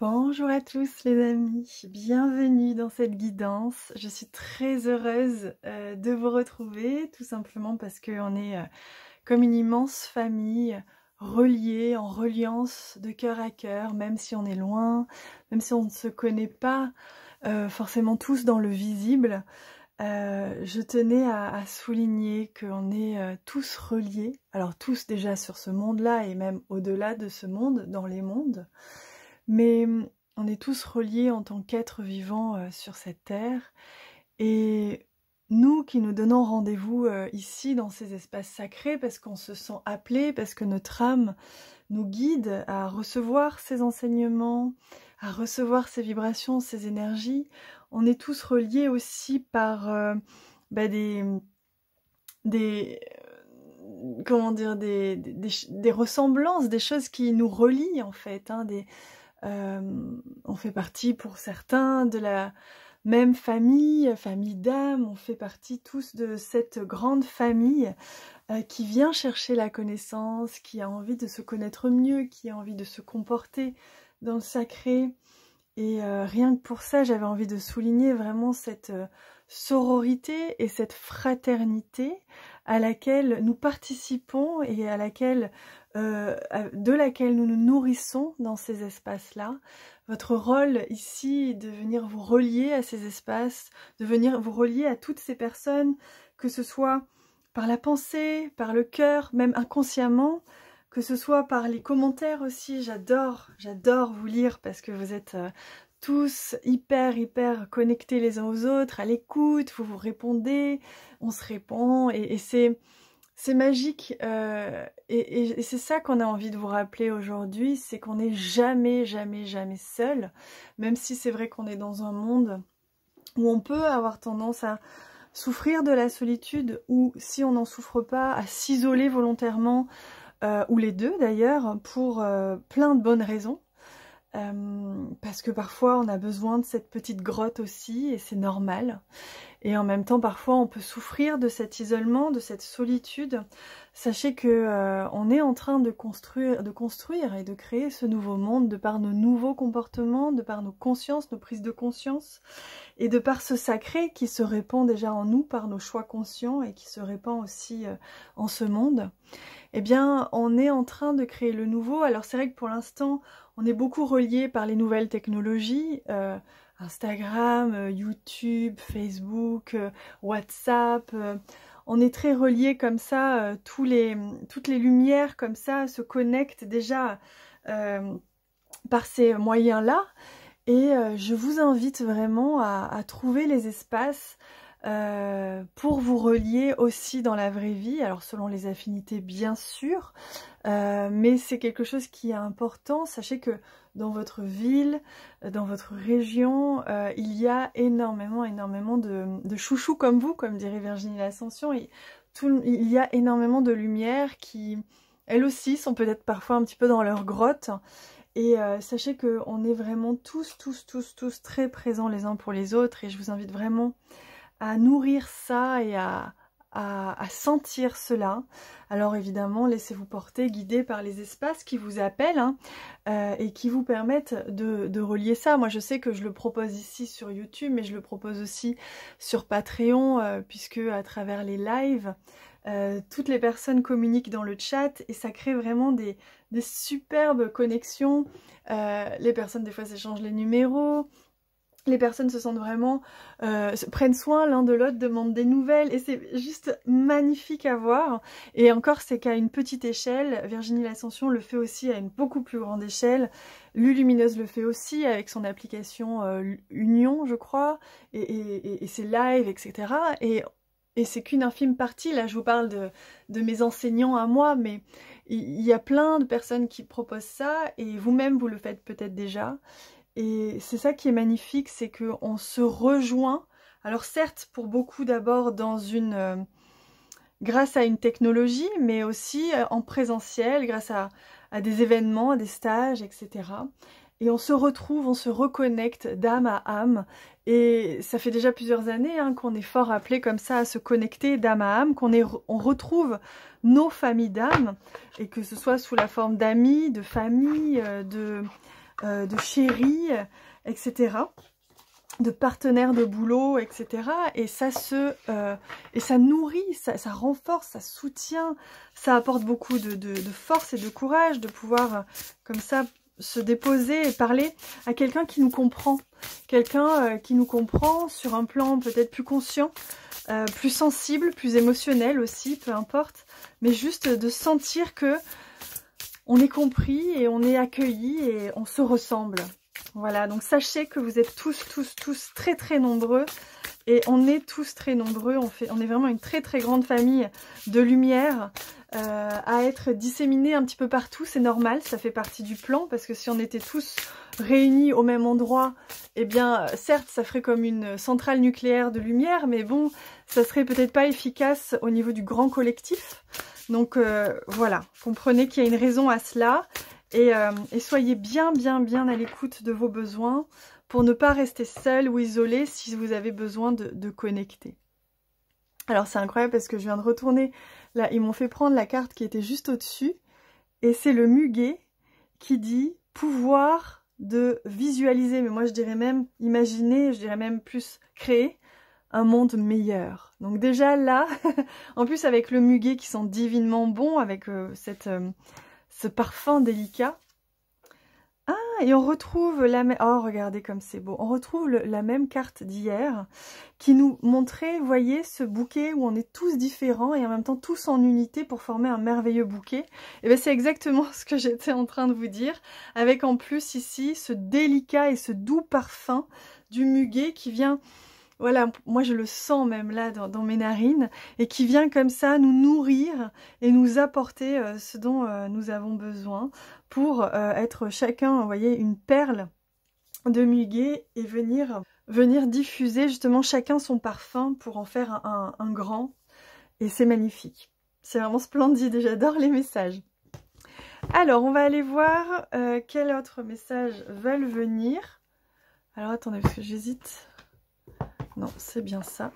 Bonjour à tous les amis, bienvenue dans cette guidance. Je suis très heureuse de vous retrouver, tout simplement parce qu'on est comme une immense famille, reliée, en reliance de cœur à cœur, même si on est loin, même si on ne se connaît pas forcément tous dans le visible. Je tenais à souligner qu'on est tous reliés, alors tous déjà sur ce monde-là et même au-delà de ce monde, dans les mondes. Mais on est tous reliés en tant qu'êtres vivants sur cette terre. Et nous qui nous donnons rendez-vous ici dans ces espaces sacrés parce qu'on se sent appelé, parce que notre âme nous guide à recevoir ces enseignements, à recevoir ces vibrations, ces énergies, on est tous reliés aussi par comment dire, des ressemblances, des choses qui nous relient en fait, hein, on fait partie pour certains de la même famille d'âme, on fait partie tous de cette grande famille qui vient chercher la connaissance, qui a envie de se connaître mieux, qui a envie de se comporter dans le sacré. Et rien que pour ça, j'avais envie de souligner vraiment cette sororité et cette fraternité à laquelle nous participons et à laquelle, de laquelle nous nous nourrissons dans ces espaces-là. Votre rôle ici est de venir vous relier à ces espaces, de venir vous relier à toutes ces personnes, que ce soit par la pensée, par le cœur, même inconsciemment, que ce soit par les commentaires aussi. J'adore vous lire parce que vous êtes tous hyper connectés les uns aux autres, à l'écoute, vous vous répondez, on se répond et c'est magique et c'est ça qu'on a envie de vous rappeler aujourd'hui, c'est qu'on n'est jamais seul, même si c'est vrai qu'on est dans un monde où on peut avoir tendance à souffrir de la solitude ou si on n'en souffre pas, à s'isoler volontairement, ou les deux d'ailleurs, pour plein de bonnes raisons. Parce que parfois on a besoin de cette petite grotte aussi et c'est normal. Et en même temps parfois on peut souffrir de cet isolement, de cette solitude. Sachez que on est en train de construire et de créer ce nouveau monde de par nos nouveaux comportements, de par nos consciences, nos prises de conscience et de par ce sacré qui se répand déjà en nous par nos choix conscients et qui se répand aussi en ce monde. Eh bien, on est en train de créer le nouveau. Alors c'est vrai que pour l'instant, on est beaucoup relié par les nouvelles technologies, Instagram, YouTube, Facebook, WhatsApp. On est très relié comme ça, toutes les lumières comme ça se connectent déjà par ces moyens-là. Et je vous invite vraiment à trouver les espaces pour vous relier aussi dans la vraie vie, alors selon les affinités bien sûr, mais c'est quelque chose qui est important. Sachez que dans votre ville, dans votre région, il y a énormément de chouchous comme vous, comme dirait Virginie L'Ascension, et il y a énormément de lumière qui, elles aussi, sont peut-être parfois un petit peu dans leur grotte. Et sachez qu'on est vraiment tous très présents les uns pour les autres, et je vous invite vraiment à nourrir ça et à sentir cela. Alors évidemment, laissez-vous porter, guider par les espaces qui vous appellent, hein, et qui vous permettent de relier ça. Moi je sais que je le propose ici sur YouTube, mais je le propose aussi sur Patreon, puisque à travers les lives, toutes les personnes communiquent dans le chat et ça crée vraiment des superbes connexions. Les personnes des fois s'échangent les numéros. Les personnes se sentent vraiment, prennent soin l'un de l'autre, demandent des nouvelles et c'est juste magnifique à voir. Et encore c'est qu'à une petite échelle, Virginie L'Ascension le fait aussi à une beaucoup plus grande échelle. Lulumineuse le fait aussi avec son application Union je crois, et ses lives, etc. Et c'est qu'une infime partie, là je vous parle de mes enseignants à moi, mais il y a plein de personnes qui proposent ça et vous-même vous le faites peut-être déjà. Et c'est ça qui est magnifique, c'est qu'on se rejoint. Alors certes, pour beaucoup d'abord grâce à une technologie, mais aussi en présentiel, grâce à des événements, à des stages, etc. Et on se retrouve, on se reconnecte d'âme à âme. Et ça fait déjà plusieurs années hein, qu'on est fort appelé comme ça à se connecter d'âme à âme, on retrouve nos familles d'âme, et que ce soit sous la forme d'amis, de famille, de chéri, etc., de partenaires de boulot, etc. Et ça nourrit, ça renforce, ça soutient, ça apporte beaucoup de force et de courage de pouvoir comme ça se déposer et parler à quelqu'un qui nous comprend. Quelqu'un qui nous comprend sur un plan peut-être plus conscient, plus sensible, plus émotionnel aussi, peu importe. Mais juste de sentir que on est compris et on est accueilli et on se ressemble. Voilà, donc sachez que vous êtes tous très très nombreux. Et on est tous très nombreux, on est vraiment une très très grande famille de lumière à être disséminée un petit peu partout, c'est normal, ça fait partie du plan, parce que si on était tous réunis au même endroit, eh bien certes ça ferait comme une centrale nucléaire de lumière, mais bon, ça serait peut-être pas efficace au niveau du grand collectif. Donc voilà, comprenez qu'il y a une raison à cela, et soyez bien à l'écoute de vos besoins, pour ne pas rester seul ou isolé si vous avez besoin de connecter. Alors c'est incroyable parce que je viens de retourner, là ils m'ont fait prendre la carte qui était juste au-dessus, et c'est le muguet qui dit pouvoir de visualiser, mais moi je dirais même imaginer, je dirais même plus créer un monde meilleur. Donc déjà là, en plus avec le muguet qui sent divinement bon, avec ce parfum délicat. Ah, et on retrouve la même... Oh, regardez comme c'est beau. On retrouve la même carte d'hier qui nous montrait, vous voyez, ce bouquet où on est tous différents et en même temps tous en unité pour former un merveilleux bouquet. Et bien c'est exactement ce que j'étais en train de vous dire, avec en plus ici ce délicat et ce doux parfum du muguet qui vient... Voilà, moi je le sens même là dans mes narines, et qui vient comme ça nous nourrir et nous apporter ce dont nous avons besoin pour être chacun, vous voyez, une perle de muguet et venir diffuser justement chacun son parfum pour en faire un grand. Et c'est magnifique. C'est vraiment splendide et j'adore les messages. Alors, on va aller voir quels autres messages veulent venir. Alors, attendez, parce que j'hésite... Non, c'est bien ça.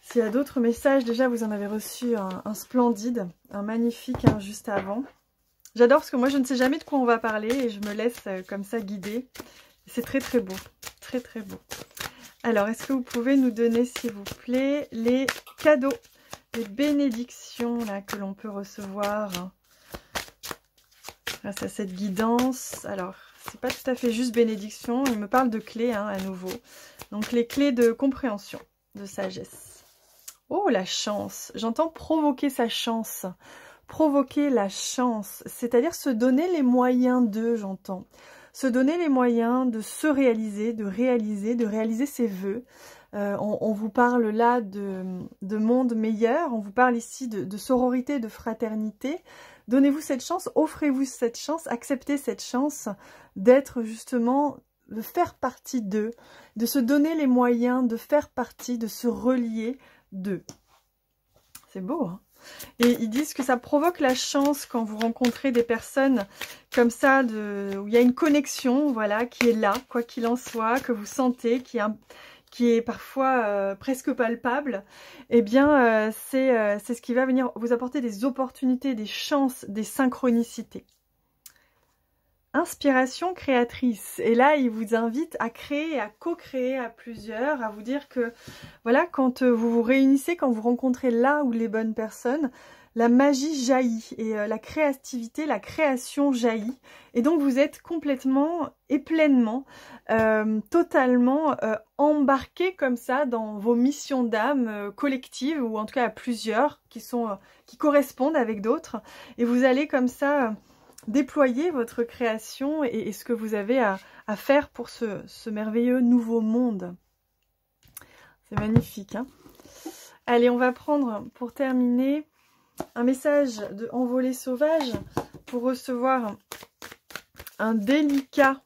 S'il y a d'autres messages, déjà vous en avez reçu un splendide, un magnifique juste avant. J'adore parce que moi je ne sais jamais de quoi on va parler et je me laisse comme ça guider. C'est très très beau, très très beau. Alors, est-ce que vous pouvez nous donner, s'il vous plaît, les cadeaux, les bénédictions là que l'on peut recevoir grâce à cette guidance? Alors, c'est pas tout à fait juste bénédiction, il me parle de clés à nouveau. Donc les clés de compréhension, de sagesse. Oh, la chance. J'entends provoquer sa chance. Provoquer la chance, c'est-à-dire se donner les moyens de, j'entends. Se donner les moyens de se réaliser, de réaliser ses vœux. On vous parle là de monde meilleur, on vous parle ici de sororité, de fraternité. Donnez-vous cette chance, offrez-vous cette chance, acceptez cette chance d'être justement... de faire partie d'eux, de se donner les moyens de faire partie, de se relier d'eux. C'est beau, hein? Et ils disent que ça provoque la chance quand vous rencontrez des personnes comme ça, où il y a une connexion, voilà, qui est là, quoi qu'il en soit, que vous sentez, qui est parfois presque palpable. Eh bien, c'est ce qui va venir vous apporter des opportunités, des chances, des synchronicités. Inspiration créatrice. Et là, il vous invite à créer, à co-créer à plusieurs, à vous dire que, voilà, quand vous vous réunissez, quand vous rencontrez là où les bonnes personnes, la magie jaillit et la créativité, la création jaillit. Et donc, vous êtes complètement et pleinement, totalement embarqué comme ça dans vos missions d'âme collectives, ou en tout cas à plusieurs, qui correspondent avec d'autres. Et vous allez comme ça... déployer votre création et ce que vous avez à faire pour ce merveilleux nouveau monde. C'est magnifique, hein? Allez, on va prendre, pour terminer, un message de Envolée sauvage pour recevoir un délicat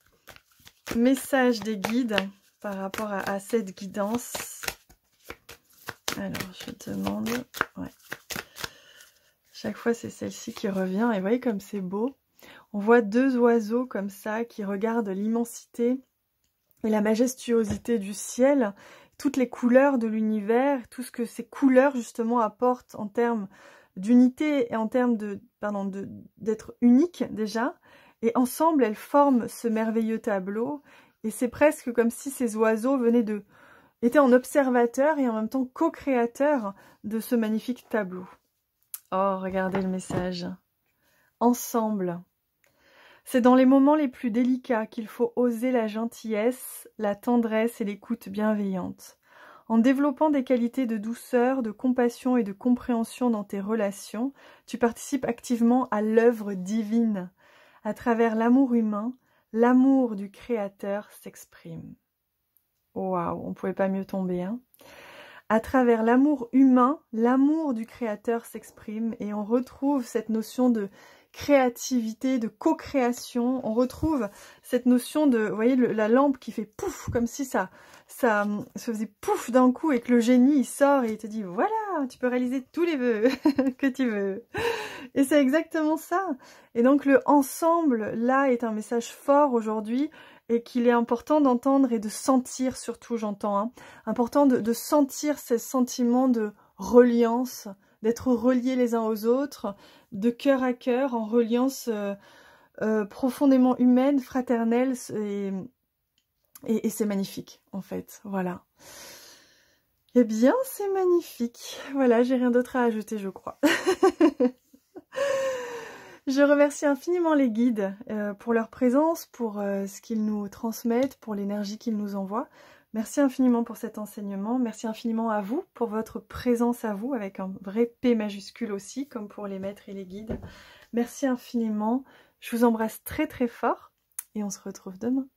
message des guides par rapport à cette guidance. Alors, je demande... Ouais. Chaque fois, c'est celle-ci qui revient. Et vous voyez comme c'est beau. On voit deux oiseaux comme ça qui regardent l'immensité et la majestuosité du ciel, toutes les couleurs de l'univers, tout ce que ces couleurs justement apportent en termes d'unité et en termes d'être unique déjà, Et ensemble, elles forment ce merveilleux tableau. Et c'est presque comme si ces oiseaux étaient en observateur et en même temps co-créateurs de ce magnifique tableau. Oh, regardez le message. Ensemble. C'est dans les moments les plus délicats qu'il faut oser la gentillesse, la tendresse et l'écoute bienveillante. En développant des qualités de douceur, de compassion et de compréhension dans tes relations, tu participes activement à l'œuvre divine. À travers l'amour humain, l'amour du Créateur s'exprime. Waouh, on ne pouvait pas mieux tomber, hein. À travers l'amour humain, l'amour du Créateur s'exprime et on retrouve cette notion de créativité, de co-création. On retrouve cette notion de, vous voyez, la lampe qui fait pouf, comme si ça se faisait pouf d'un coup et que le génie il sort et il te dit voilà, tu peux réaliser tous les vœux que tu veux. Et c'est exactement ça. Et donc le ensemble là est un message fort aujourd'hui et qu'il est important d'entendre et de sentir, surtout j'entends, hein, important de sentir ces sentiments de reliance, d'être reliés les uns aux autres, de cœur à cœur, en reliance profondément humaine, fraternelle, et c'est magnifique, en fait, voilà. Eh bien, c'est magnifique. Voilà, j'ai rien d'autre à ajouter, je crois. Je remercie infiniment les guides pour leur présence, pour ce qu'ils nous transmettent, pour l'énergie qu'ils nous envoient. Merci infiniment pour cet enseignement. Merci infiniment à vous pour votre présence à vous, avec un vrai P majuscule aussi, comme pour les maîtres et les guides. Merci infiniment. Je vous embrasse très très fort et on se retrouve demain.